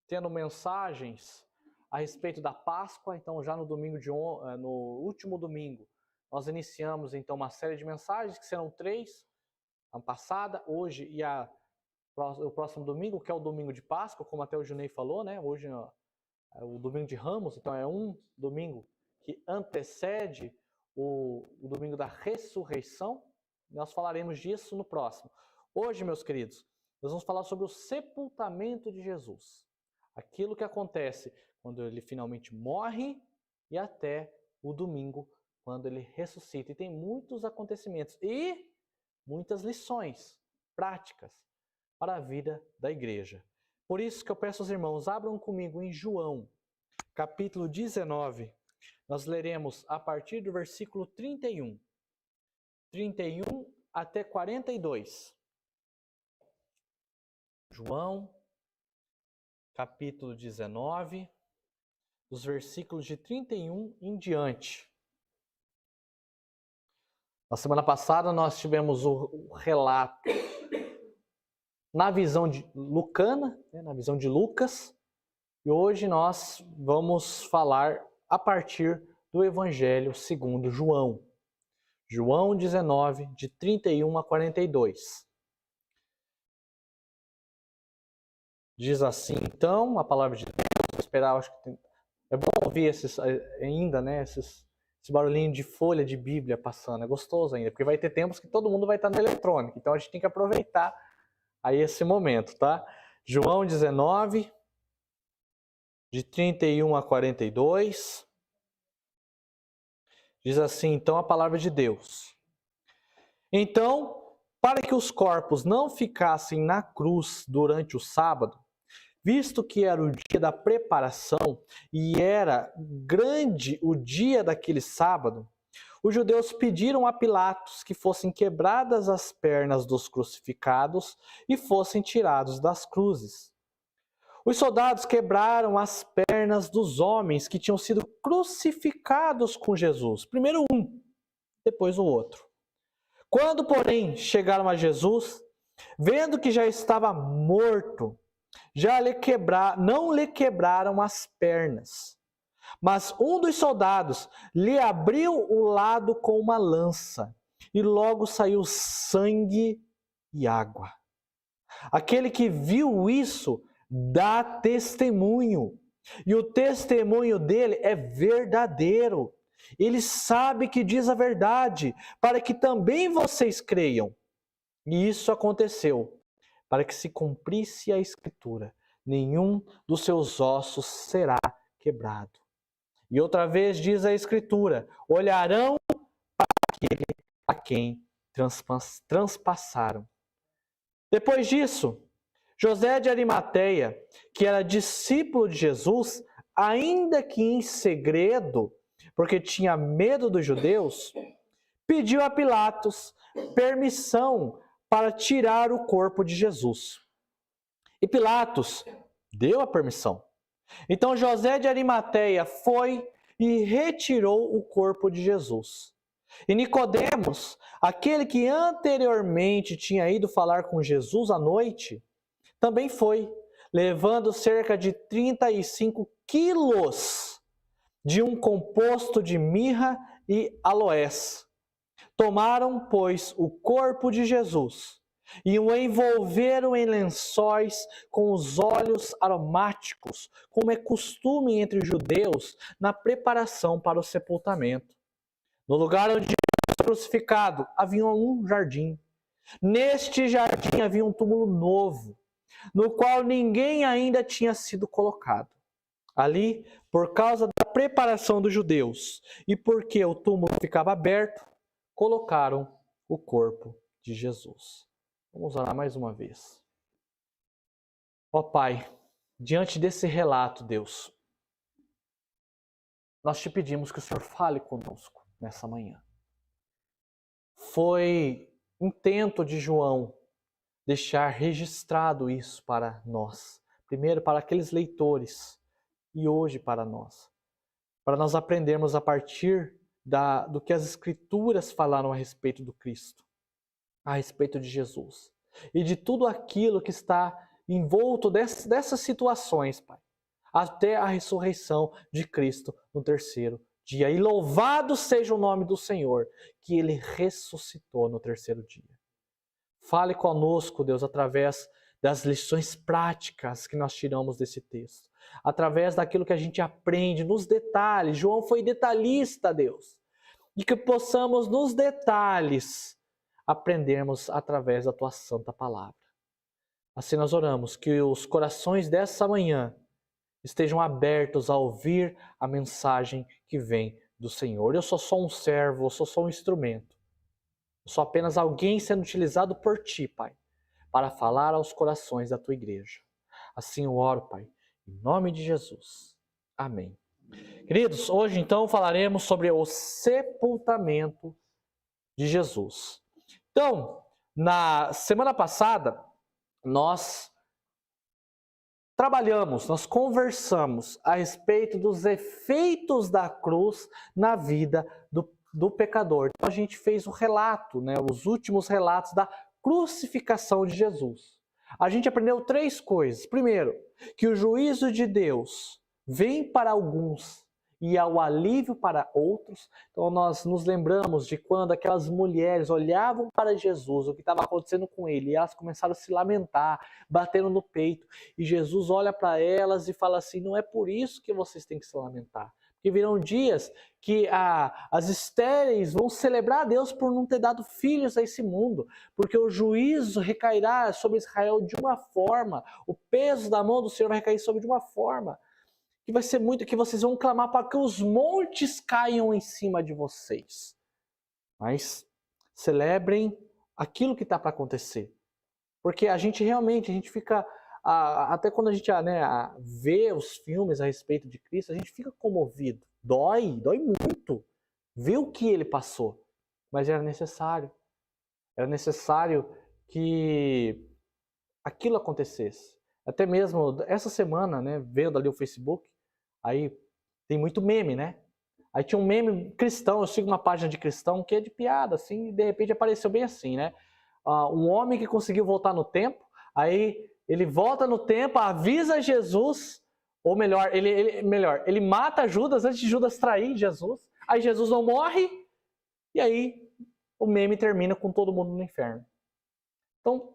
tendo mensagens a respeito da Páscoa. Então, já no último domingo, nós iniciamos então uma série de mensagens, que serão 3, a passada, hoje e o próximo domingo, que é o domingo de Páscoa, como até o Junei falou, né? Hoje é o domingo de Ramos, então é um domingo que antecede o domingo da ressurreição. Nós falaremos disso no próximo. Hoje, meus queridos, nós vamos falar sobre o sepultamento de Jesus. Aquilo que acontece quando ele finalmente morre e até o domingo, quando ele ressuscita. E tem muitos acontecimentos e muitas lições práticas para a vida da igreja. Por isso que eu peço aos irmãos, abram comigo em João, capítulo 19. Nós leremos a partir do versículo 31 até 42. João, capítulo 19, dos versículos de 31 em diante. Na semana passada nós tivemos o relato na visão de Lucana, na visão de Lucas, e hoje nós vamos falar a partir do Evangelho segundo João. João 19, de 31 a 42. Diz assim, então, a palavra de Deus. Vou esperar, acho que é bom ouvir esse barulhinho de folha de Bíblia passando. É gostoso ainda, porque vai ter tempos que todo mundo vai estar no eletrônico. Então a gente tem que aproveitar aí esse momento, tá? João 19, de 31 a 42. Diz assim, então, a palavra de Deus. Então, para que os corpos não ficassem na cruz durante o sábado, visto que era o dia da preparação e era grande o dia daquele sábado, os judeus pediram a Pilatos que fossem quebradas as pernas dos crucificados e fossem tirados das cruzes. Os soldados quebraram as pernas dos homens que tinham sido crucificados com Jesus. Primeiro um, depois o outro. Quando, porém, chegaram a Jesus, vendo que já estava morto, não lhe quebraram as pernas. Mas um dos soldados lhe abriu o lado com uma lança, e logo saiu sangue e água. Aquele que viu isso dá testemunho, e o testemunho dele é verdadeiro. Ele sabe que diz a verdade, para que também vocês creiam. E isso aconteceu, para que se cumprisse a Escritura: nenhum dos seus ossos será quebrado. E outra vez diz a Escritura: olharão para aquele a quem transpassaram. Depois disso, José de Arimateia, que era discípulo de Jesus, ainda que em segredo, porque tinha medo dos judeus, pediu a Pilatos permissão para tirar o corpo de Jesus. E Pilatos deu a permissão. Então José de Arimateia foi e retirou o corpo de Jesus. E Nicodemos, aquele que anteriormente tinha ido falar com Jesus à noite, também foi, levando cerca de 35 quilos de um composto de mirra e aloés. Tomaram, pois, o corpo de Jesus e o envolveram em lençóis com os óleos aromáticos, como é costume entre os judeus na preparação para o sepultamento. No lugar onde Jesus foi crucificado havia um jardim. Neste jardim havia um túmulo novo, no qual ninguém ainda tinha sido colocado. Ali, por causa da preparação dos judeus e porque o túmulo ficava aberto, colocaram o corpo de Jesus. Vamos orar mais uma vez. Ó Pai, diante desse relato, Deus, nós te pedimos que o Senhor fale conosco nessa manhã. Foi intento de João deixar registrado isso para nós. Primeiro para aqueles leitores e hoje para nós. Para nós aprendermos a partir do que as Escrituras falaram a respeito do Cristo, a respeito de Jesus. E de tudo aquilo que está envolto dessas situações, Pai, até a ressurreição de Cristo no terceiro dia. E louvado seja o nome do Senhor, que Ele ressuscitou no terceiro dia. Fale conosco, Deus, através das lições práticas que nós tiramos desse texto, através daquilo que a gente aprende nos detalhes. João foi detalhista, Deus, e que possamos nos detalhes aprendermos através da Tua santa palavra. Assim nós oramos, que os corações dessa manhã estejam abertos a ouvir a mensagem que vem do Senhor. Eu sou só um servo, eu sou só um instrumento. Eu sou apenas alguém sendo utilizado por Ti, Pai, para falar aos corações da Tua igreja. Assim eu oro, Pai, em nome de Jesus. Amém. Queridos, hoje então falaremos sobre o sepultamento de Jesus. Então, na semana passada, nós conversamos a respeito dos efeitos da cruz na vida do pecador. Então a gente fez o relato, os últimos relatos da crucificação de Jesus. A gente aprendeu 3 coisas. Primeiro, que o juízo de Deus vem para alguns e ao alívio para outros. Então nós nos lembramos de quando aquelas mulheres olhavam para Jesus, o que estava acontecendo com ele, e elas começaram a se lamentar, batendo no peito. E Jesus olha para elas e fala assim: não é por isso que vocês têm que se lamentar. Porque virão dias que as estéreis vão celebrar a Deus por não ter dado filhos a esse mundo, porque o juízo recairá sobre Israel de uma forma, o peso da mão do Senhor vai recair sobre de uma forma, que vai ser muito, que vocês vão clamar para que os montes caiam em cima de vocês. Mas celebrem aquilo que está para acontecer. Porque a gente fica, até quando a gente vê os filmes a respeito de Cristo, a gente fica comovido. Dói muito ver o que ele passou. Mas era necessário. Era necessário que aquilo acontecesse. Até mesmo essa semana, vendo ali o Facebook, aí tem muito meme, Aí tinha um meme cristão, eu sigo uma página de cristão que é de piada, assim, e de repente apareceu bem assim, um homem que conseguiu voltar no tempo, aí ele volta no tempo, avisa Jesus, ou melhor, ele mata Judas antes de Judas trair Jesus, aí Jesus não morre, e aí o meme termina com todo mundo no inferno. Então,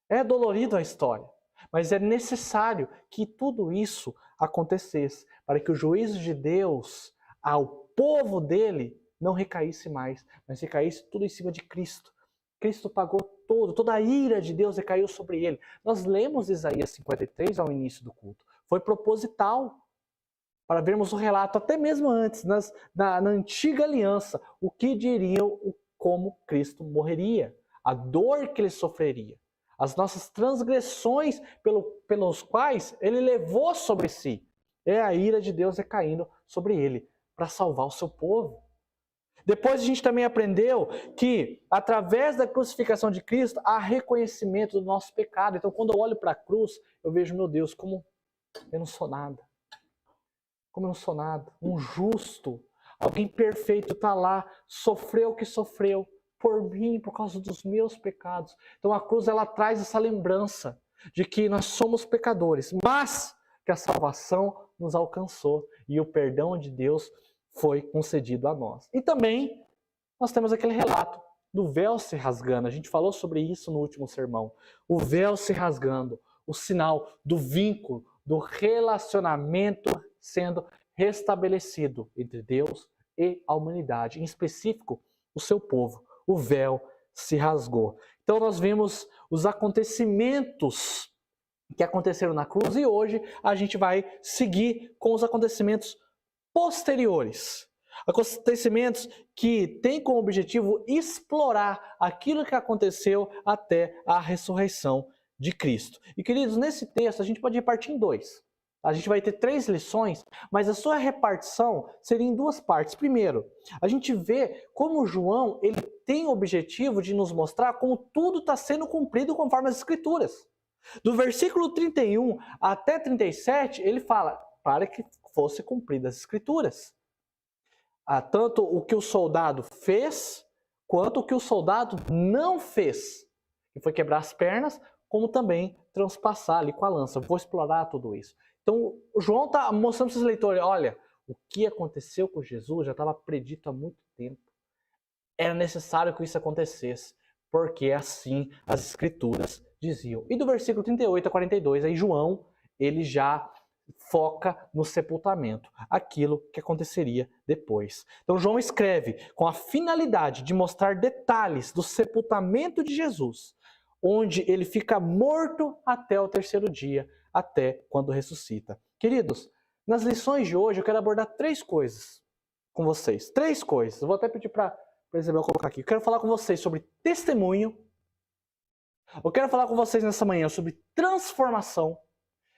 é dolorido a história, mas é necessário que tudo isso acontecesse para que o juízo de Deus ao povo dele não recaísse mais, mas recaísse tudo em cima de Cristo. Cristo pagou toda a ira de Deus recaiu sobre ele. Nós lemos Isaías 53 ao início do culto. Foi proposital para vermos o relato, até mesmo antes, na antiga aliança, o que diriam como Cristo morreria, a dor que ele sofreria, as nossas transgressões pelos quais ele levou sobre si. É a ira de Deus recaindo sobre ele para salvar o seu povo. Depois a gente também aprendeu que, através da crucificação de Cristo, há reconhecimento do nosso pecado. Então, quando eu olho para a cruz, eu vejo, meu Deus, como eu não sou nada. Como eu não sou nada. Um justo, alguém perfeito está lá, sofreu o que sofreu por mim, por causa dos meus pecados. Então, a cruz, ela traz essa lembrança de que nós somos pecadores, mas que a salvação nos alcançou e o perdão de Deus foi concedido a nós. E também nós temos aquele relato do véu se rasgando. A gente falou sobre isso no último sermão. O véu se rasgando, o sinal do vínculo, do relacionamento sendo restabelecido entre Deus e a humanidade, em específico o seu povo. O véu se rasgou. Então nós vimos os acontecimentos que aconteceram na cruz e hoje a gente vai seguir com os acontecimentos posteriores. Acontecimentos que têm como objetivo explorar aquilo que aconteceu até a ressurreição de Cristo. E queridos, nesse texto a gente pode repartir em 2. A gente vai ter 3 lições, mas a sua repartição seria em 2 partes. Primeiro, a gente vê como João ele tem o objetivo de nos mostrar como tudo está sendo cumprido conforme as Escrituras. Do versículo 31 até 37, ele fala para que fosse cumpridas as Escrituras. Tanto o que o soldado fez, quanto o que o soldado não fez. Que foi quebrar as pernas, como também transpassar ali com a lança. Vou explorar tudo isso. Então, João está mostrando para os leitores, olha, o que aconteceu com Jesus já estava predito há muito tempo. Era necessário que isso acontecesse, porque assim as Escrituras diziam. E do versículo 38 a 42, aí João, ele já foca no sepultamento, aquilo que aconteceria depois. Então João escreve com a finalidade de mostrar detalhes do sepultamento de Jesus, onde ele fica morto até o terceiro dia, até quando ressuscita. Queridos, nas lições de hoje eu quero abordar 3 coisas com vocês. 3 coisas. Eu vou até pedir para Isabel colocar aqui. Eu quero falar com vocês sobre testemunho. Eu quero falar com vocês nessa manhã sobre transformação.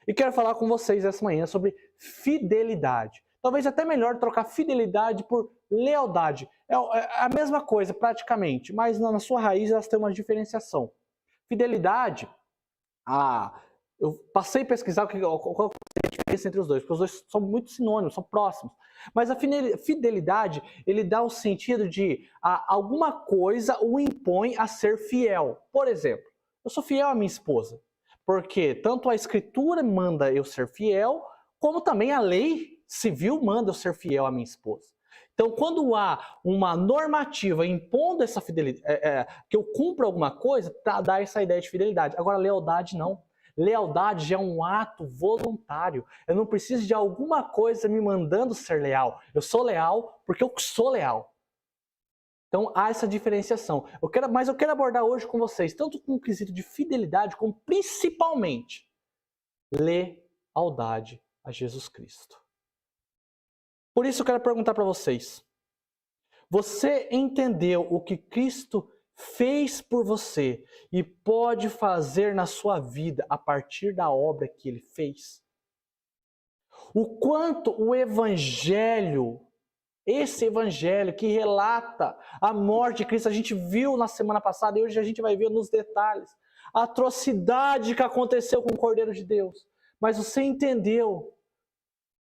E quero falar com vocês essa manhã sobre fidelidade. Talvez até melhor trocar fidelidade por lealdade. É a mesma coisa praticamente, mas na sua raiz elas têm uma diferenciação. Fidelidade, eu passei a pesquisar qual é a diferença entre os dois, porque os dois são muito sinônimos, são próximos. Mas a fidelidade, ele dá o sentido de alguma coisa o impõe a ser fiel. Por exemplo, eu sou fiel à minha esposa, porque tanto a Escritura manda eu ser fiel, como também a lei civil manda eu ser fiel à minha esposa. Então, quando há uma normativa impondo essa fidelidade, que eu cumpra alguma coisa, dá essa ideia de fidelidade. Agora, lealdade não. Lealdade já é um ato voluntário. Eu não preciso de alguma coisa me mandando ser leal. Eu sou leal porque eu sou leal. Então há essa diferenciação. Mas eu quero abordar hoje com vocês, tanto com o quesito de fidelidade, como principalmente lealdade a Jesus Cristo. Por isso eu quero perguntar para vocês. Você entendeu o que Cristo fez por você e pode fazer na sua vida a partir da obra que ele fez? O quanto o Evangelho, esse Evangelho que relata a morte de Cristo, a gente viu na semana passada e hoje a gente vai ver nos detalhes a atrocidade que aconteceu com o Cordeiro de Deus. Mas você entendeu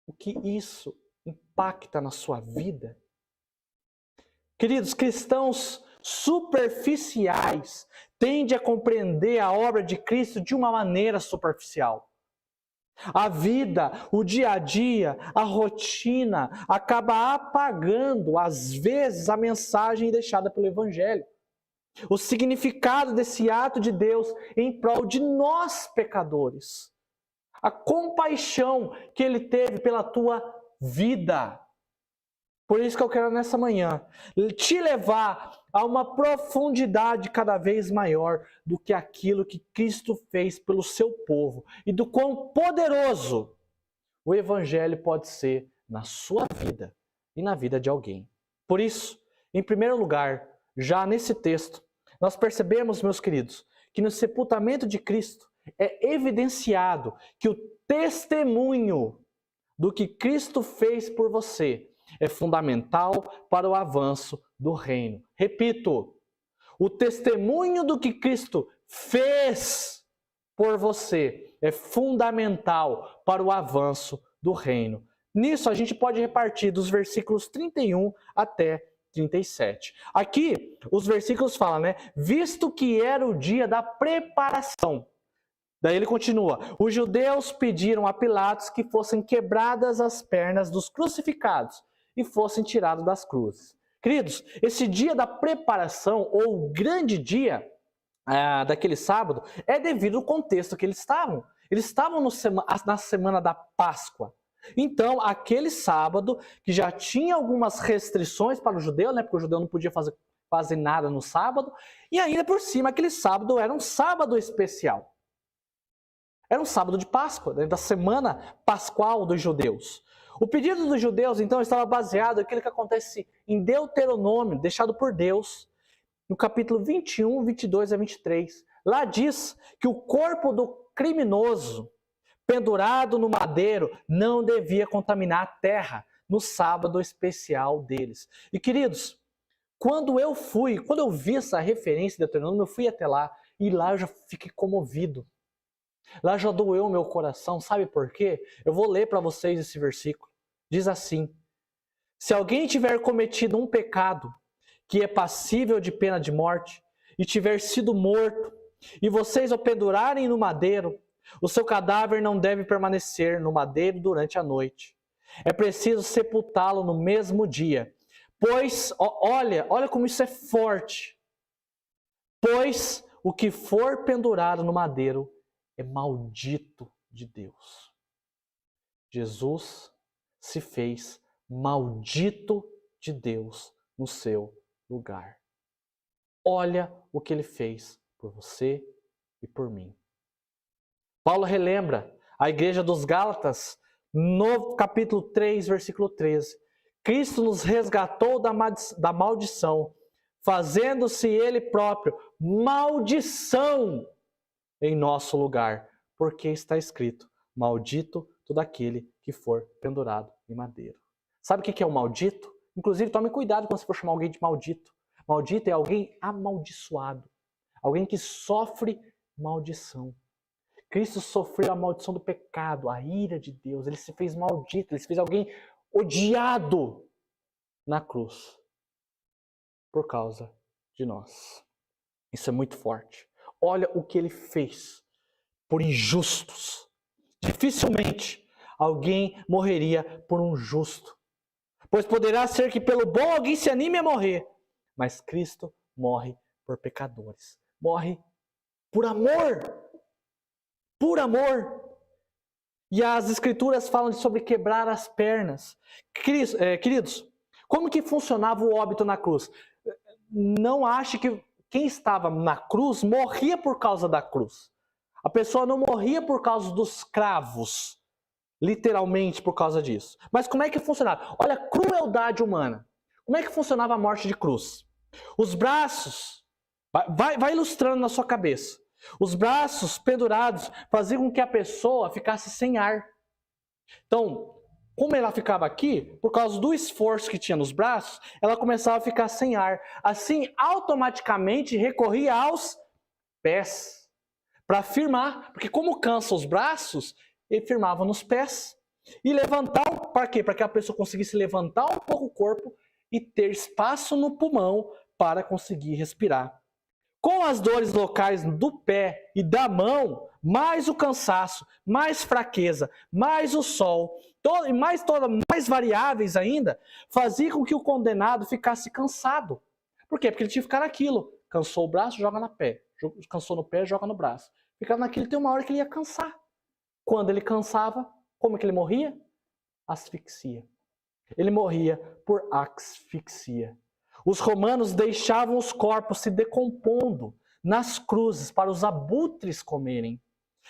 o que isso impacta na sua vida? Queridos, cristãos superficiais tendem a compreender a obra de Cristo de uma maneira superficial. A vida, o dia a dia, a rotina acaba apagando, às vezes, a mensagem deixada pelo Evangelho. O significado desse ato de Deus em prol de nós pecadores. A compaixão que Ele teve pela tua vida. Por isso que eu quero nessa manhã te levar a uma profundidade cada vez maior do que aquilo que Cristo fez pelo seu povo e do quão poderoso o Evangelho pode ser na sua vida e na vida de alguém. Por isso, em primeiro lugar, já nesse texto, nós percebemos, meus queridos, que no sepultamento de Cristo é evidenciado que o testemunho do que Cristo fez por você é fundamental para o avanço do reino. Repito, o testemunho do que Cristo fez por você é fundamental para o avanço do reino. Nisso a gente pode repartir dos versículos 31 até 37. Aqui os versículos falam, né? Visto que era o dia da preparação. Daí ele continua, os judeus pediram a Pilatos que fossem quebradas as pernas dos crucificados e fossem tirados das cruzes. Queridos, esse dia da preparação, ou o grande dia daquele sábado, é devido ao contexto que eles estavam. Eles estavam na semana da Páscoa. Então, aquele sábado, que já tinha algumas restrições para o judeu, né, porque o judeu não podia fazer nada no sábado, e ainda por cima, aquele sábado era um sábado especial. Era um sábado de Páscoa, né, da semana pascual dos judeus. O pedido dos judeus, então, estava baseado naquilo que acontece em Deuteronômio, deixado por Deus, no capítulo 21, 22 a 23. Lá diz que o corpo do criminoso, pendurado no madeiro, não devia contaminar a terra no sábado especial deles. E, queridos, quando eu vi essa referência de Deuteronômio, eu fui até lá, e lá eu já fiquei comovido. Lá já doeu o meu coração, sabe por quê? Eu vou ler para vocês esse versículo. Diz assim, se alguém tiver cometido um pecado que é passível de pena de morte e tiver sido morto e vocês o pendurarem no madeiro, o seu cadáver não deve permanecer no madeiro durante a noite. É preciso sepultá-lo no mesmo dia. Pois, olha como isso é forte. Pois o que for pendurado no madeiro é maldito de Deus. Jesus se fez maldito de Deus no seu lugar. Olha o que ele fez por você e por mim. Paulo relembra a igreja dos Gálatas no capítulo 3, versículo 13. Cristo nos resgatou da maldição, fazendo-se ele próprio maldição em nosso lugar, porque está escrito: maldito todo aquele que for pendurado em madeiro. Sabe o que é o maldito? Inclusive, tome cuidado quando você for chamar alguém de maldito. Maldito é alguém amaldiçoado, alguém que sofre maldição. Cristo sofreu a maldição do pecado, a ira de Deus. Ele se fez maldito, ele se fez alguém odiado na cruz por causa de nós. Isso é muito forte. Olha o que ele fez por injustos. Dificilmente alguém morreria por um justo, pois poderá ser que pelo bom alguém se anime a morrer, mas Cristo morre por pecadores. Morre por amor. Por amor. E as escrituras falam sobre quebrar as pernas. Queridos, como que funcionava o óbito na cruz? Não ache que quem estava na cruz morria por causa da cruz. A pessoa não morria por causa dos cravos, literalmente por causa disso. Mas como é que funcionava? Olha a crueldade humana. Como é que funcionava a morte de cruz? Os braços, vai ilustrando na sua cabeça. Os braços pendurados faziam com que a pessoa ficasse sem ar. Então, como ela ficava aqui, por causa do esforço que tinha nos braços, ela começava a ficar sem ar. Assim, automaticamente recorria aos pés para firmar, porque como cansa os braços, ele firmava nos pés. E levantar, para quê? Para que a pessoa conseguisse levantar um pouco o corpo e ter espaço no pulmão para conseguir respirar. Com as dores locais do pé e da mão, mais o cansaço, mais fraqueza, mais o sol, mais variáveis ainda, fazia com que o condenado ficasse cansado. Por quê? Porque ele tinha que ficar naquilo. Cansou o braço, joga no pé. Cansou no pé, joga no braço. Ficava naquilo, tem uma hora que ele ia cansar. Quando ele cansava, como é que ele morria? Asfixia. Ele morria por asfixia. Os romanos deixavam os corpos se decompondo nas cruzes para os abutres comerem.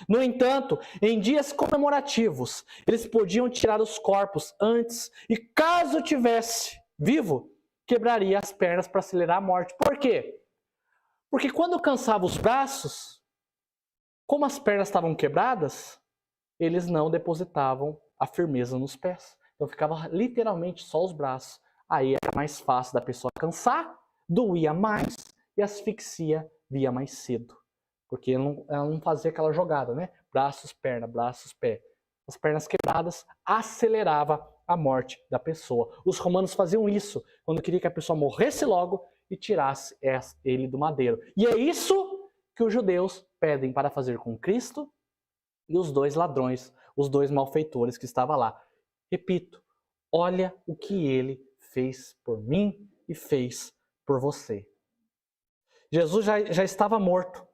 No entanto, em dias comemorativos, eles podiam tirar os corpos antes e, caso tivesse vivo, quebraria as pernas para acelerar a morte. Por quê? Porque quando cansava os braços, como as pernas estavam quebradas, eles não depositavam a firmeza nos pés. Então ficava literalmente só os braços. Aí era mais fácil da pessoa cansar, doía mais e a asfixia via mais cedo. Porque ela não fazia aquela jogada, né? Braços, perna, braços, pé. As pernas quebradas acelerava a morte da pessoa. Os romanos faziam isso quando queriam que a pessoa morresse logo e tirasse ele do madeiro. E é isso que os judeus pedem para fazer com Cristo e os dois ladrões, os dois malfeitores que estavam lá. Repito, olha o que ele fez por mim e fez por você. Jesus já estava morto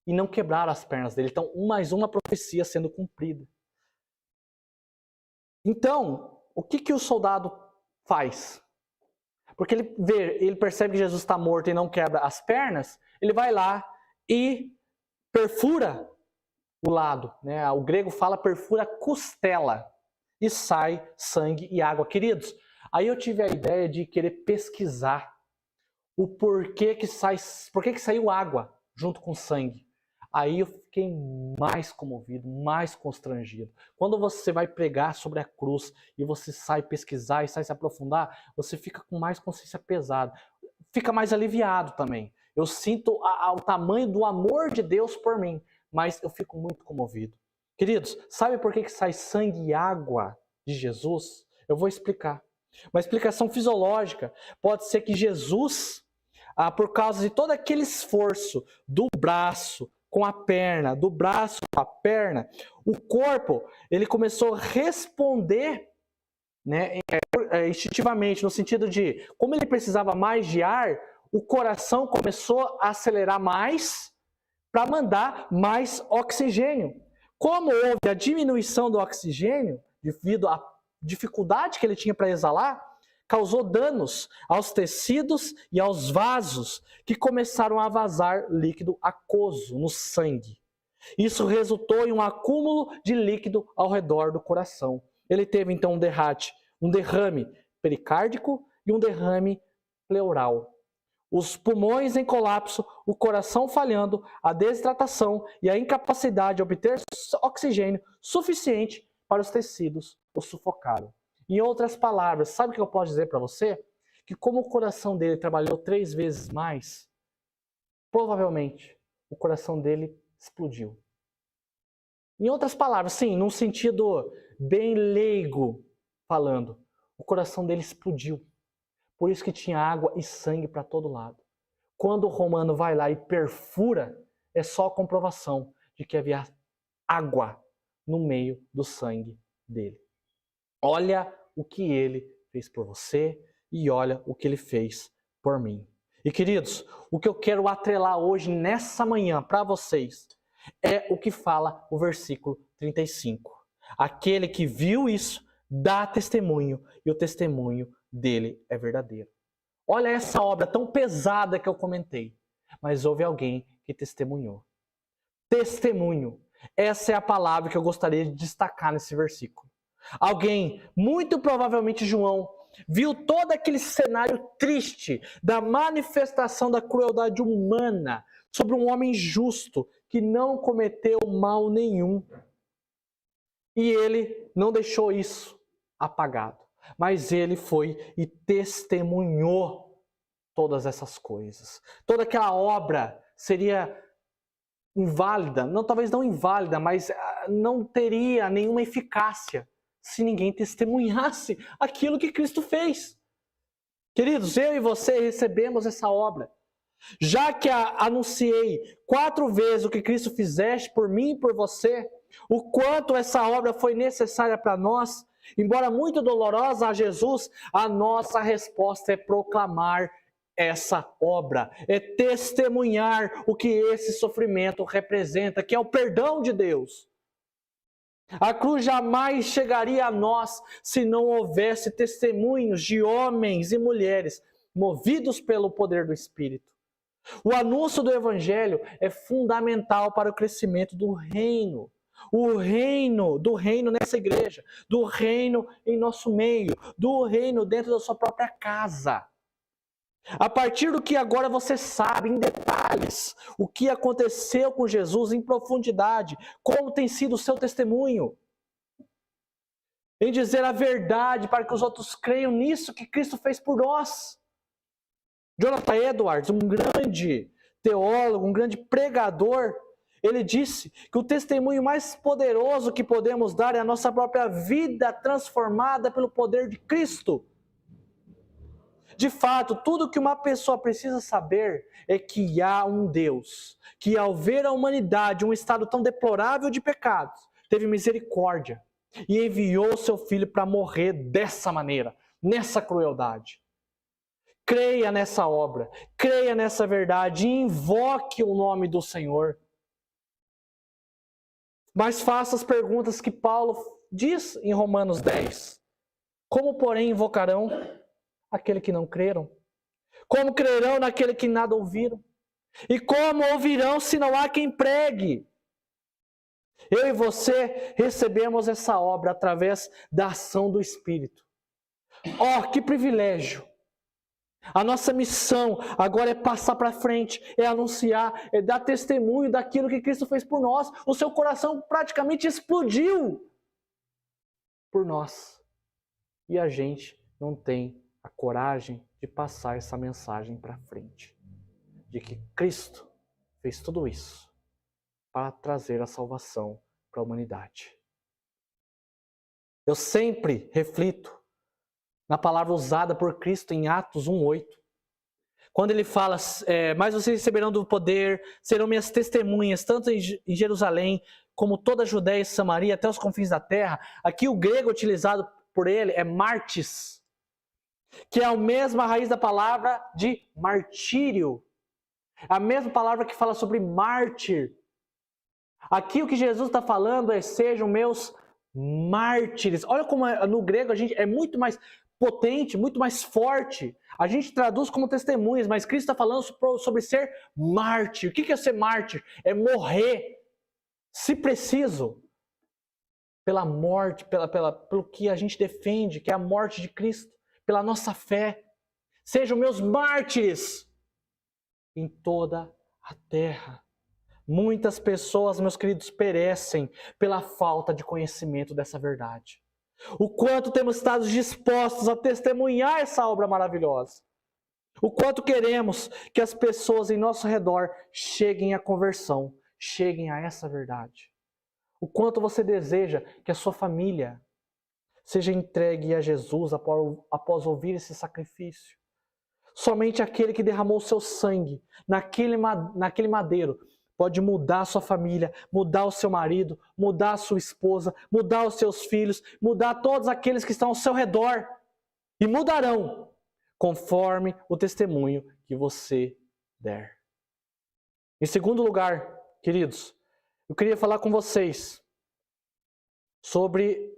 e não quebraram as pernas dele. Então, mais uma profecia sendo cumprida. Então, o que o soldado faz? Porque ele percebe que Jesus está morto e não quebra as pernas, ele vai lá e perfura o lado. Né? O grego fala perfura costela e sai sangue e água. Queridos, aí eu tive a ideia de querer pesquisar o porquê que saiu água junto com sangue. Aí eu fiquei mais comovido, mais constrangido. Quando você vai pregar sobre a cruz e você sai pesquisar e sai se aprofundar, você fica com mais consciência pesada. Fica mais aliviado também. Eu sinto o tamanho do amor de Deus por mim, mas eu fico muito comovido. Queridos, sabe por que sai sangue e água de Jesus? Eu vou explicar. Uma explicação fisiológica. Pode ser que Jesus, por causa de todo aquele esforço do braço com a perna, do braço com a perna, o corpo ele começou a responder, né, instintivamente, no sentido de, como ele precisava mais de ar, o coração começou a acelerar mais para mandar mais oxigênio. Como houve a diminuição do oxigênio, devido à dificuldade que ele tinha para exalar, causou danos aos tecidos e aos vasos, que começaram a vazar líquido aquoso no sangue. Isso resultou em um acúmulo de líquido ao redor do coração. Ele teve então um derrame pericárdico e um derrame pleural. Os pulmões em colapso, o coração falhando, a desidratação e a incapacidade de obter oxigênio suficiente para os tecidos o sufocaram. Em outras palavras, sabe o que eu posso dizer para você? Que como o coração dele trabalhou 3 vezes mais, provavelmente o coração dele explodiu. Em outras palavras, sim, num sentido bem leigo falando, o coração dele explodiu. Por isso que tinha água e sangue para todo lado. Quando o romano vai lá e perfura, é só a comprovação de que havia água no meio do sangue dele. Olha o que ele fez por você e olha o que ele fez por mim. E queridos, o que eu quero atrelar hoje, nessa manhã, para vocês, é o que fala o versículo 35. Aquele que viu isso, dá testemunho, e o testemunho dele é verdadeiro. Olha essa obra tão pesada que eu comentei, mas houve alguém que testemunhou. Testemunho. Essa é a palavra que eu gostaria de destacar nesse versículo. Alguém, muito provavelmente João, viu todo aquele cenário triste da manifestação da crueldade humana sobre um homem justo que não cometeu mal nenhum. E ele não deixou isso apagado, mas ele foi e testemunhou todas essas coisas. Toda aquela obra seria inválida, não, talvez não inválida, mas não teria nenhuma eficácia se ninguém testemunhasse aquilo que Cristo fez. Queridos, eu e você recebemos essa obra. Já que anunciei 4 vezes o que Cristo fizeste por mim e por você, o quanto essa obra foi necessária para nós, embora muito dolorosa a Jesus, a nossa resposta é proclamar essa obra, é testemunhar o que esse sofrimento representa, que é o perdão de Deus. A cruz jamais chegaria a nós se não houvesse testemunhos de homens e mulheres movidos pelo poder do Espírito. O anúncio do Evangelho é fundamental para o crescimento do reino. Do reino nessa igreja, do reino em nosso meio, do reino dentro da sua própria casa. A partir do que agora você sabe em detalhes o que aconteceu com Jesus em profundidade, como tem sido o seu testemunho, em dizer a verdade para que os outros creiam nisso que Cristo fez por nós. Jonathan Edwards, um grande teólogo, um grande pregador, ele disse que o testemunho mais poderoso que podemos dar é a nossa própria vida transformada pelo poder de Cristo. De fato, tudo que uma pessoa precisa saber é que há um Deus que, ao ver a humanidade em um estado tão deplorável de pecados, teve misericórdia e enviou seu Filho para morrer dessa maneira, nessa crueldade. Creia nessa obra, creia nessa verdade e invoque o nome do Senhor. Mas faça as perguntas que Paulo diz em Romanos 10. Como, porém, invocarão aquele que não creram? Como crerão naquele que nada ouviram? E como ouvirão se não há quem pregue? Eu e você recebemos essa obra através da ação do Espírito. Oh, que privilégio! A nossa missão agora é passar para frente, é anunciar, é dar testemunho daquilo que Cristo fez por nós. O seu coração praticamente explodiu por nós. E a gente não tem a coragem de passar essa mensagem para frente. De que Cristo fez tudo isso para trazer a salvação para a humanidade. Eu sempre reflito na palavra usada por Cristo em Atos 1:8. quando ele fala, mas vocês receberão do poder, serão minhas testemunhas, tanto em Jerusalém, como toda a Judéia e Samaria, até os confins da terra. Aqui o grego utilizado por ele é martis, que é a mesma raiz da palavra de martírio. A mesma palavra que fala sobre mártir. Aqui o que Jesus está falando é: sejam meus mártires. Olha como no grego a gente é muito mais potente, muito mais forte. A gente traduz como testemunhas, mas Cristo está falando sobre ser mártir. O que é ser mártir? É morrer, se preciso, pela morte, pelo que a gente defende, que é a morte de Cristo, pela nossa fé. Sejam meus mártires em toda a terra. Muitas pessoas, meus queridos, perecem pela falta de conhecimento dessa verdade. O quanto temos estado dispostos a testemunhar essa obra maravilhosa. O quanto queremos que as pessoas em nosso redor cheguem à conversão, cheguem a essa verdade. O quanto você deseja que a sua família seja entregue a Jesus após ouvir esse sacrifício. Somente aquele que derramou o seu sangue naquele madeiro pode mudar a sua família, mudar o seu marido, mudar a sua esposa, mudar os seus filhos, mudar todos aqueles que estão ao seu redor. E mudarão conforme o testemunho que você der. Em segundo lugar, queridos, eu queria falar com vocês sobre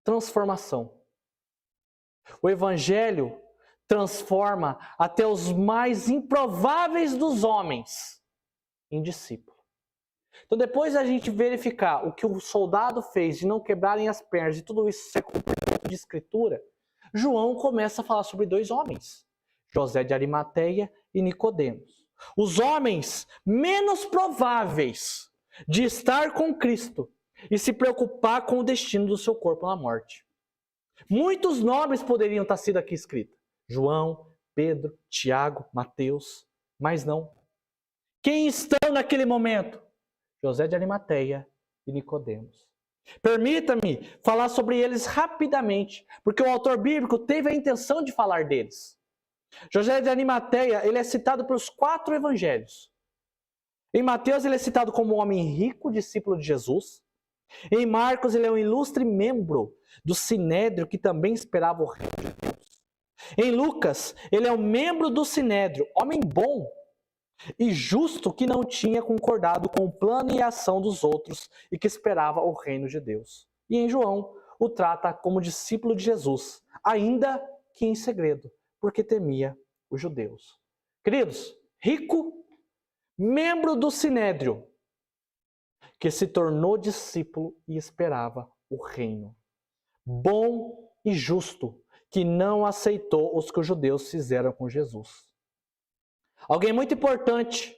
transformação. O Evangelho transforma até os mais improváveis dos homens em discípulo. Então, depois da gente verificar o que o soldado fez de não quebrarem as pernas e tudo isso ser cumprimento de escritura, João começa a falar sobre dois homens, José de Arimateia e Nicodemos. Os homens menos prováveis de estar com Cristo e se preocupar com o destino do seu corpo na morte. Muitos nomes poderiam estar sido aqui escritos: João, Pedro, Tiago, Mateus, mas não. Quem estão naquele momento? José de Arimateia e Nicodemos. Permita-me falar sobre eles rapidamente, porque o autor bíblico teve a intenção de falar deles. José de Arimateia, ele é citado pelos 4 evangelhos. Em Mateus, ele é citado como um homem rico, discípulo de Jesus. Em Marcos, ele é um ilustre membro do Sinédrio, que também esperava o reino de Deus. Em Lucas, ele é um membro do Sinédrio, homem bom e justo, que não tinha concordado com o plano e a ação dos outros e que esperava o reino de Deus. E em João, o trata como discípulo de Jesus, ainda que em segredo, porque temia os judeus. Queridos, rico, membro do Sinédrio, que se tornou discípulo e esperava o reino. Bom e justo, que não aceitou os que os judeus fizeram com Jesus. Alguém muito importante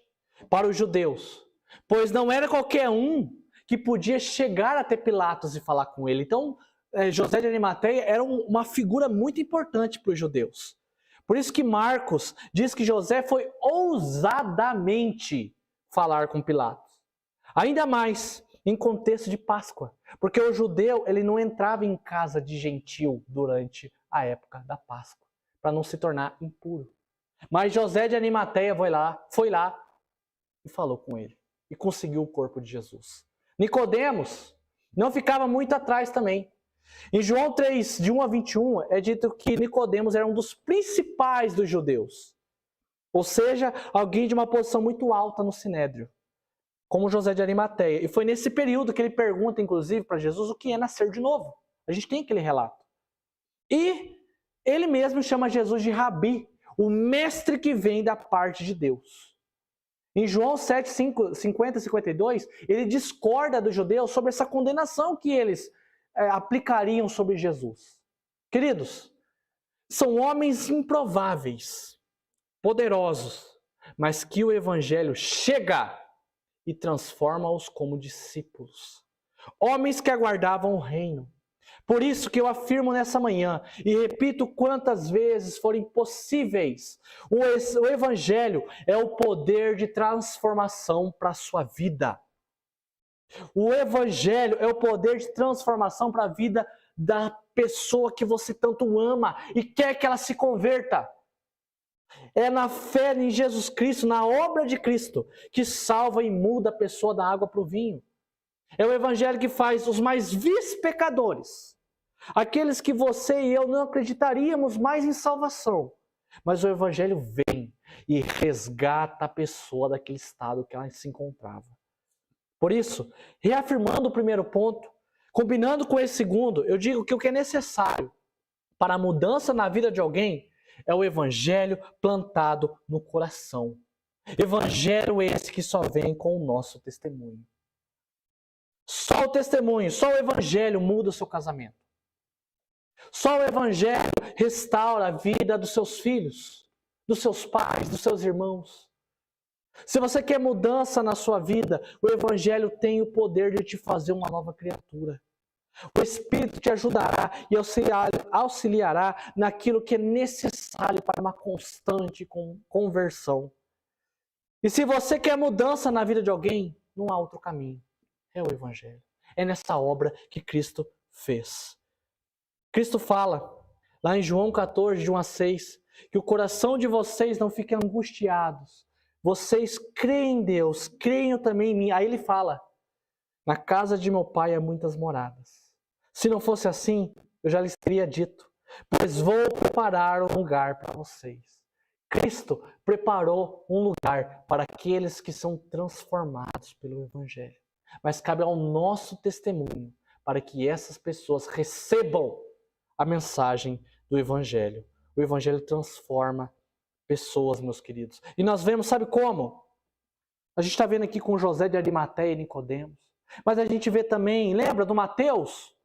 para os judeus, pois não era qualquer um que podia chegar até Pilatos e falar com ele. Então, José de Arimateia era uma figura muito importante para os judeus. Por isso que Marcos diz que José foi ousadamente falar com Pilatos. Ainda mais em contexto de Páscoa, porque o judeu ele não entrava em casa de gentil durante a época da Páscoa, para não se tornar impuro. Mas José de Arimateia foi lá e falou com ele e conseguiu o corpo de Jesus. Nicodemos não ficava muito atrás também. Em João 3, de 1 a 21, é dito que Nicodemos era um dos principais dos judeus. Ou seja, alguém de uma posição muito alta no Sinédrio, como José de Arimateia. E foi nesse período que ele pergunta, inclusive, para Jesus o que é nascer de novo. A gente tem aquele relato. E ele mesmo chama Jesus de Rabi, o mestre que vem da parte de Deus. Em João 7, 50 e 52, ele discorda dos judeus sobre essa condenação que eles aplicariam sobre Jesus. Queridos, são homens improváveis, poderosos, mas que o evangelho chega e transforma-os como discípulos. Homens que aguardavam o reino. Por isso que eu afirmo nessa manhã, e repito quantas vezes forem possíveis, o Evangelho é o poder de transformação para a sua vida. O Evangelho é o poder de transformação para a vida da pessoa que você tanto ama e quer que ela se converta. É na fé em Jesus Cristo, na obra de Cristo, que salva e muda a pessoa da água para o vinho. É o evangelho que faz os mais vis pecadores, aqueles que você e eu não acreditaríamos mais em salvação. Mas o evangelho vem e resgata a pessoa daquele estado que ela se encontrava. Por isso, reafirmando o primeiro ponto, combinando com esse segundo, eu digo que o que é necessário para a mudança na vida de alguém é o evangelho plantado no coração. Evangelho esse que só vem com o nosso testemunho. Só o testemunho, só o evangelho muda o seu casamento. Só o evangelho restaura a vida dos seus filhos, dos seus pais, dos seus irmãos. Se você quer mudança na sua vida, o evangelho tem o poder de te fazer uma nova criatura. O Espírito te ajudará e auxiliará naquilo que é necessário para uma constante conversão. E se você quer mudança na vida de alguém, não há outro caminho. É o evangelho. É nessa obra que Cristo fez. Cristo fala, lá em João 14, de 1 a 6, que o coração de vocês não fique angustiados. Vocês creem em Deus, creem também em mim. Aí ele fala, na casa de meu pai há muitas moradas. Se não fosse assim, eu já lhes teria dito, pois vou preparar um lugar para vocês. Cristo preparou um lugar para aqueles que são transformados pelo evangelho. Mas cabe ao nosso testemunho para que essas pessoas recebam a mensagem do evangelho. O evangelho transforma pessoas, meus queridos. E nós vemos, sabe como? A gente está vendo aqui com José de Arimateia e Nicodemos. Mas a gente vê também, lembra do Mateus?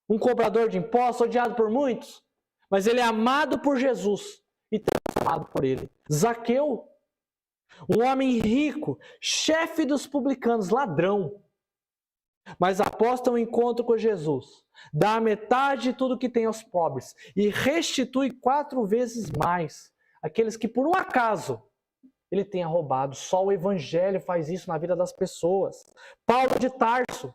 Um cobrador de impostos, odiado por muitos. Mas ele é amado por Jesus e transformado por ele. Zaqueu, um homem rico, chefe dos publicanos, ladrão. Mas após ter um encontro com Jesus, dá a metade de tudo que tem aos pobres e restitui 4 vezes mais aqueles que por um acaso ele tenha roubado. Só o evangelho faz isso na vida das pessoas. Paulo de Tarso,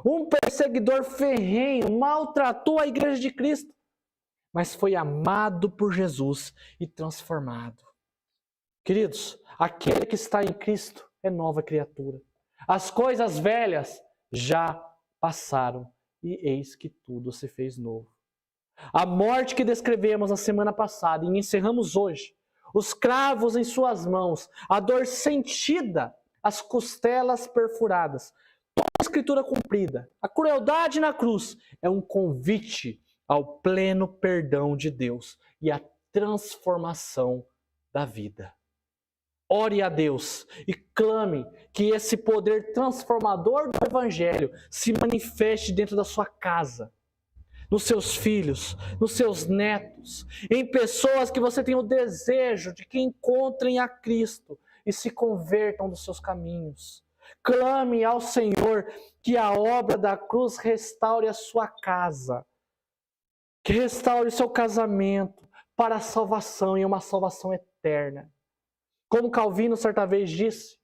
um perseguidor ferrenho, maltratou a igreja de Cristo, mas foi amado por Jesus e transformado. Queridos, aquele que está em Cristo é nova criatura. As coisas velhas já passaram e eis que tudo se fez novo. A morte que descrevemos na semana passada e encerramos hoje, os cravos em suas mãos, a dor sentida, as costelas perfuradas, toda a escritura cumprida, a crueldade na cruz é um convite ao pleno perdão de Deus e à transformação da vida. Ore a Deus e clame que esse poder transformador do evangelho se manifeste dentro da sua casa, nos seus filhos, nos seus netos, em pessoas que você tem o desejo de que encontrem a Cristo e se convertam dos seus caminhos. Clame ao Senhor que a obra da cruz restaure a sua casa, que restaure o seu casamento para a salvação e uma salvação eterna. Como Calvino certa vez disse,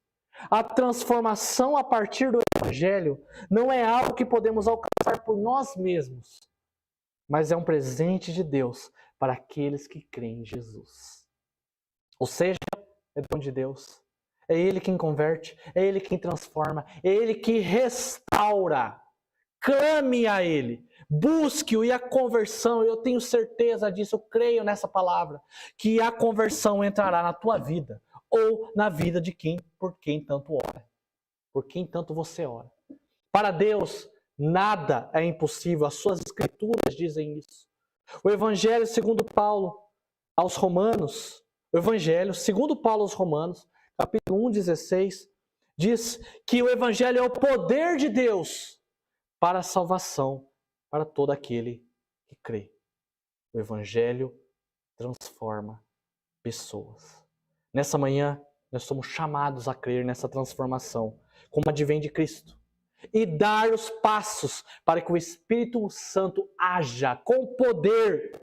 a transformação a partir do evangelho não é algo que podemos alcançar por nós mesmos, mas é um presente de Deus para aqueles que creem em Jesus. Ou seja, é dom de Deus. É Ele quem converte, é Ele quem transforma, é Ele que restaura. Clame a Ele, busque-o e a conversão, eu tenho certeza disso, eu creio nessa palavra, que a conversão entrará na tua vida ou na vida de quem, por quem tanto ora, por quem tanto você ora. Para Deus, nada é impossível, as suas escrituras dizem isso. O Evangelho segundo Paulo aos Romanos, o Evangelho segundo Paulo aos Romanos, capítulo 1:16, diz que o Evangelho é o poder de Deus para a salvação, para todo aquele que crê. O Evangelho transforma pessoas. Nessa manhã, nós somos chamados a crer nessa transformação, como advém de Cristo, e dar os passos para que o Espírito Santo haja com poder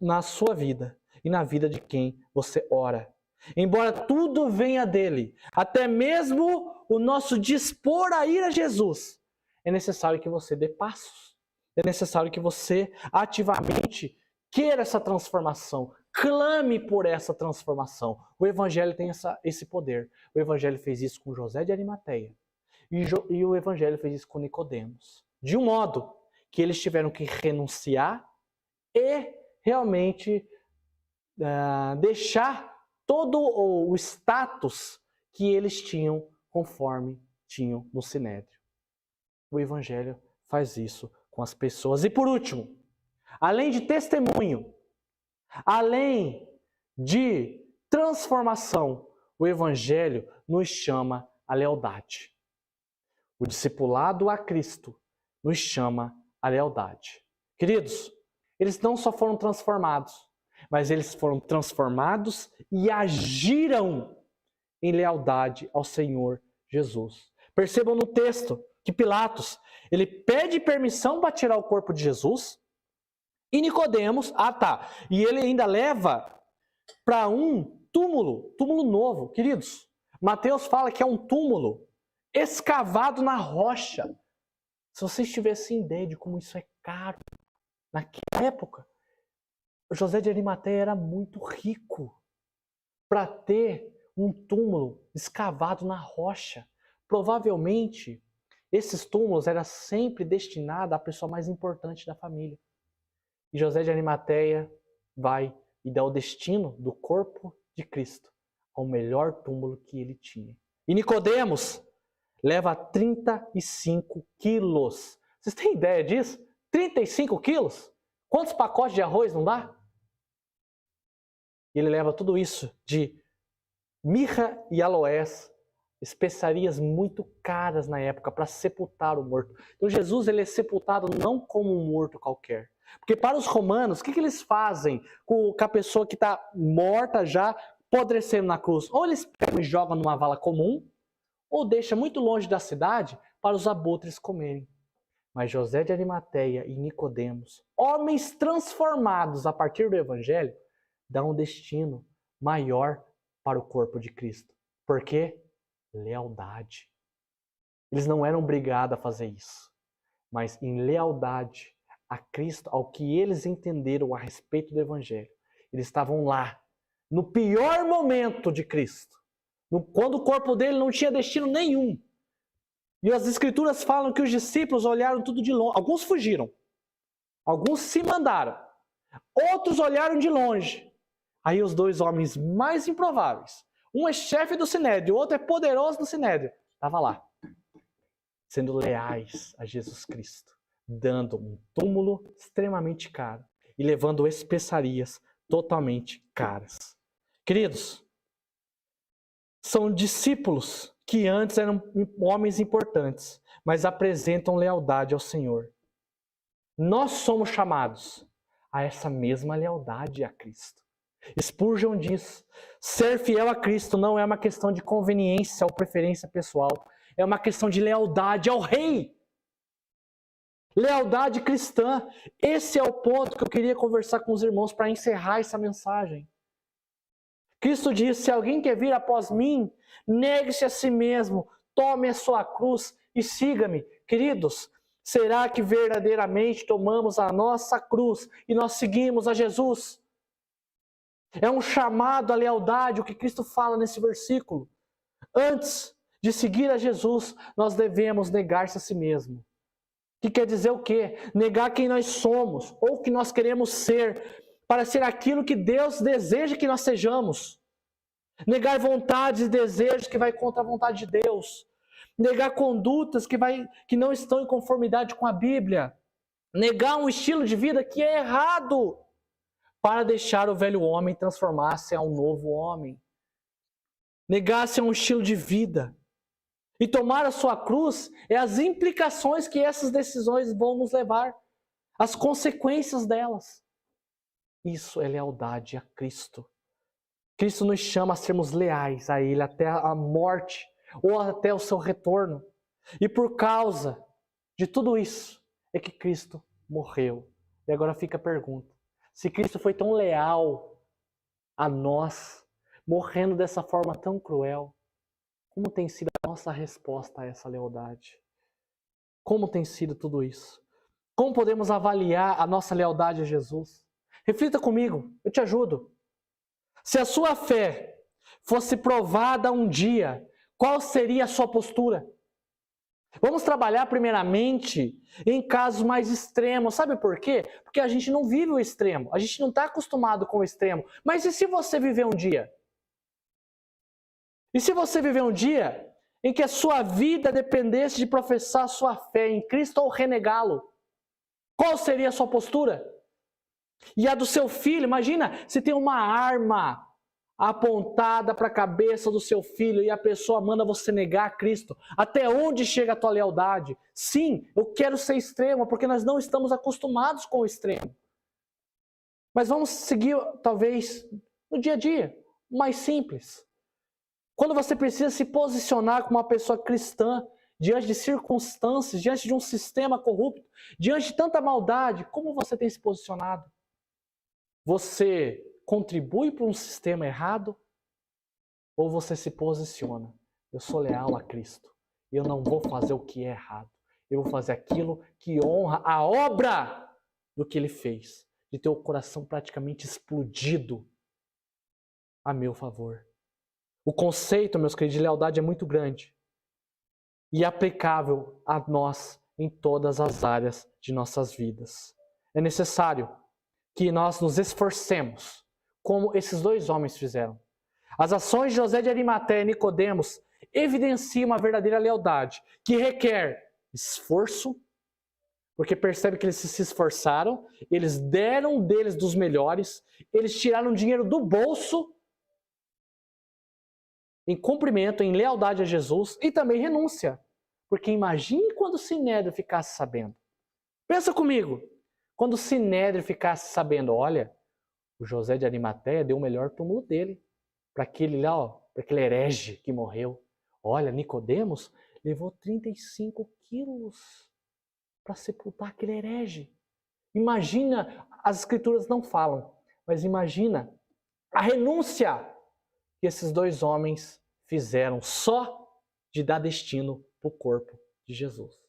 na sua vida e na vida de quem você ora. Embora tudo venha dele, até mesmo o nosso dispor a ir a Jesus, é necessário que você dê passos. É necessário que você ativamente queira essa transformação. clame por essa transformação. O Evangelho tem esse poder. O Evangelho fez isso com José de Arimateia. E o Evangelho fez isso com Nicodemos. De um modo que eles tiveram que renunciar e realmente deixar todo o status que eles tinham conforme tinham no Sinédrio. O Evangelho faz isso com as pessoas. E por último, além de testemunho, além de transformação, o Evangelho nos chama à lealdade. O discipulado a Cristo nos chama à lealdade. Queridos, eles não só foram transformados, mas eles foram transformados e agiram em lealdade ao Senhor Jesus. Percebam no texto que Pilatos, ele pede permissão para tirar o corpo de Jesus, e Nicodemos, e ele ainda leva para um túmulo novo. Queridos, Mateus fala que é um túmulo escavado na rocha. Se vocês tivessem ideia de como isso é caro, naquela época, José de Arimateia era muito rico para ter um túmulo escavado na rocha. Provavelmente, esses túmulos eram sempre destinados à pessoa mais importante da família. E José de Arimateia vai e dá o destino do corpo de Cristo ao melhor túmulo que ele tinha. E Nicodemos leva 35 quilos. Vocês têm ideia disso? 35 quilos? Quantos pacotes de arroz não dá? Ele leva tudo isso de mirra e aloés, especiarias muito caras na época para sepultar o morto. Então Jesus ele é sepultado não como um morto qualquer. Porque para os romanos, o que eles fazem com a pessoa que está morta já, apodrecendo na cruz? Ou eles pegam e jogam numa vala comum, ou deixam muito longe da cidade para os abutres comerem. Mas José de Arimateia e Nicodemos, homens transformados a partir do Evangelho, dão um destino maior para o corpo de Cristo. Por quê? Lealdade. Eles não eram obrigados a fazer isso, mas em lealdade a Cristo, ao que eles entenderam a respeito do Evangelho. Eles estavam lá, no pior momento de Cristo, quando o corpo dele não tinha destino nenhum. E as Escrituras falam que os discípulos olharam tudo de longe. Alguns fugiram, alguns se mandaram, outros olharam de longe. Aí os dois homens mais improváveis, um é chefe do Sinédrio, o outro é poderoso no Sinédrio, estava lá, sendo leais a Jesus Cristo, dando um túmulo extremamente caro e levando especiarias totalmente caras. Queridos, são discípulos que antes eram homens importantes, mas apresentam lealdade ao Senhor. Nós somos chamados a essa mesma lealdade a Cristo. Spurgeon diz: ser fiel a Cristo não é uma questão de conveniência ou preferência pessoal, é uma questão de lealdade ao Rei. Lealdade cristã. Esse é o ponto que eu queria conversar com os irmãos para encerrar essa mensagem. Cristo diz: se alguém quer vir após mim, negue-se a si mesmo, tome a sua cruz e siga-me. Queridos, será que verdadeiramente tomamos a nossa cruz e nós seguimos a Jesus? É um chamado à lealdade, o que Cristo fala nesse versículo. Antes de seguir a Jesus, nós devemos negar-se a si mesmo. Que quer dizer o quê? Negar quem nós somos ou que nós queremos ser, para ser aquilo que Deus deseja que nós sejamos. Negar vontades e desejos que vai contra a vontade de Deus. Negar condutas que não estão em conformidade com a Bíblia. Negar um estilo de vida que é errado, para deixar o velho homem transformar-se a um novo homem. Negar-se a um estilo de vida. E tomar a sua cruz é as implicações que essas decisões vão nos levar. As consequências delas. Isso é lealdade a Cristo. Cristo nos chama a sermos leais a Ele até a morte ou até o seu retorno. E por causa de tudo isso é que Cristo morreu. E agora fica a pergunta: se Cristo foi tão leal a nós, morrendo dessa forma tão cruel, como tem sido a nossa resposta a essa lealdade? Como tem sido tudo isso? Como podemos avaliar a nossa lealdade a Jesus? Reflita comigo, eu te ajudo. Se a sua fé fosse provada um dia, qual seria a sua postura? Vamos trabalhar primeiramente em casos mais extremos. Sabe por quê? Porque a gente não vive o extremo. A gente não está acostumado com o extremo. Mas e se você viver um dia? E se você viver um dia em que a sua vida dependesse de professar a sua fé em Cristo ou renegá-lo? Qual seria a sua postura? E a do seu filho? Imagina se tem uma arma apontada para a cabeça do seu filho e a pessoa manda você negar Cristo. Até onde chega a tua lealdade? Sim, eu quero ser extremo, porque nós não estamos acostumados com o extremo. Mas vamos seguir, talvez, no dia a dia, mais simples. Quando você precisa se posicionar como uma pessoa cristã, diante de circunstâncias, diante de um sistema corrupto, diante de tanta maldade, como você tem se posicionado? Você contribui para um sistema errado? Ou você se posiciona? Eu sou leal a Cristo. Eu não vou fazer o que é errado. Eu vou fazer aquilo que honra a obra do que Ele fez. De ter o coração praticamente explodido a meu favor. O conceito, meus queridos, de lealdade é muito grande. E aplicável a nós em todas as áreas de nossas vidas. É necessário que nós nos esforcemos, como esses dois homens fizeram. As ações de José de Arimateia e Nicodemos evidenciam uma verdadeira lealdade, que requer esforço, porque percebe que eles se esforçaram, eles deram deles dos melhores, eles tiraram dinheiro do bolso em cumprimento, em lealdade a Jesus, e também renúncia. Porque imagine quando o Sinédrio ficasse sabendo. Pensa comigo, quando o Sinédrio ficasse sabendo, olha, o José de Arimateia deu o melhor túmulo dele, para aquele lá, ó, para aquele herege que morreu. Olha, Nicodemos levou 35 quilos para sepultar aquele herege. Imagina, as escrituras não falam, mas imagina a renúncia que esses dois homens fizeram só de dar destino para o corpo de Jesus.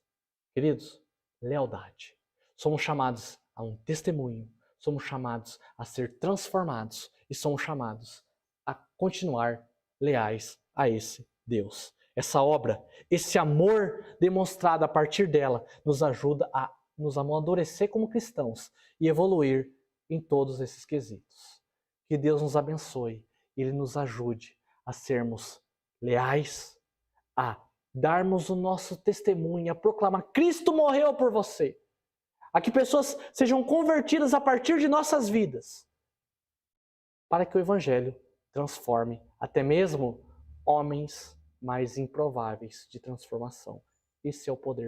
Queridos, lealdade. Somos chamados a um testemunho, somos chamados a ser transformados e somos chamados a continuar leais a esse Deus. Essa obra, esse amor demonstrado a partir dela, nos ajuda a nos amadurecer como cristãos e evoluir em todos esses quesitos. Que Deus nos abençoe e Ele nos ajude a sermos leais, a darmos o nosso testemunho, a proclamar: Cristo morreu por você. A que pessoas sejam convertidas a partir de nossas vidas, para que o Evangelho transforme até mesmo homens mais improváveis de transformação. Esse é o poder